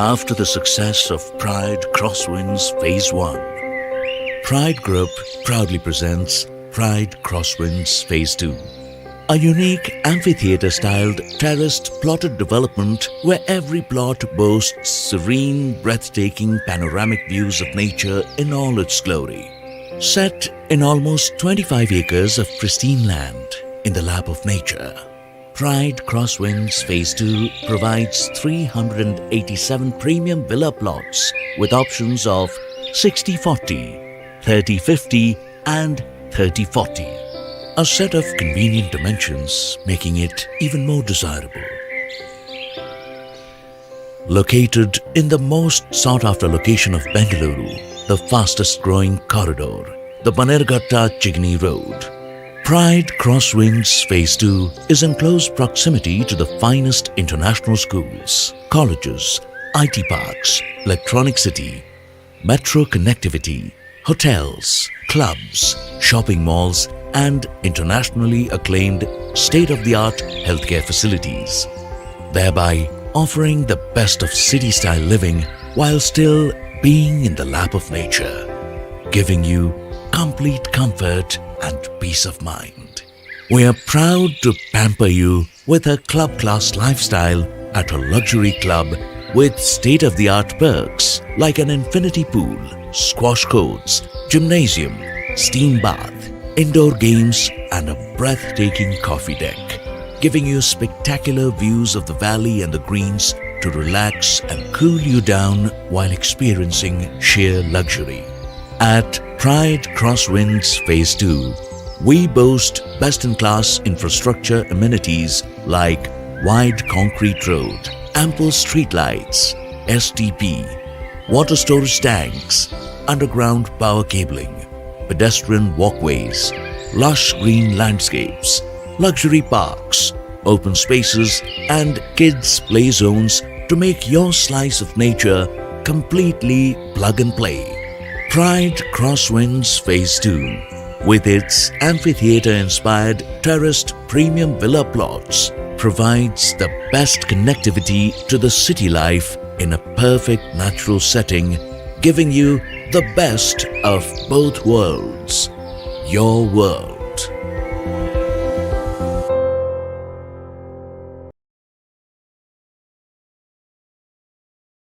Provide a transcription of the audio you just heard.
After the success of Pride Crosswinds Phase 1, Pride Group proudly presents Pride Crosswinds Phase 2, a unique amphitheatre-styled terraced plotted development where every plot boasts serene, breathtaking panoramic views of nature in all its glory. Set in almost 25 acres of pristine land in the lap of nature, Pride Crosswinds Phase 2 provides 387 premium villa plots with options of 60-40, 30-50 and 30-40. A set of convenient dimensions making it even more desirable. Located in the most sought-after location of Bengaluru, the fastest growing corridor, the Bannerghatta Jigani Road, Pride Crosswinds Phase 2 is in close proximity to the finest international schools, colleges, IT parks, electronic city, metro connectivity, hotels, clubs, shopping malls, and internationally acclaimed state-of-the-art healthcare facilities, thereby offering the best of city-style living while still being in the lap of nature, giving you complete comfort and peace of mind. We are proud to pamper you with a club-class lifestyle at a luxury club with state-of-the-art perks like an infinity pool, squash courts, gymnasium, steam bath, indoor games and a breathtaking coffee deck, giving you spectacular views of the valley and the greens to relax and cool you down while experiencing sheer luxury. At Pride Crosswinds Phase 2, we boast best-in-class infrastructure amenities like wide concrete road, ample streetlights, STP, water storage tanks, underground power cabling, pedestrian walkways, lush green landscapes, luxury parks, open spaces, and kids' play zones to make your slice of nature completely plug and play. Pride Crosswinds Phase 2, with its amphitheatre-inspired terraced premium villa plots, provides the best connectivity to the city life in a perfect natural setting, giving you the best of both worlds. Your world.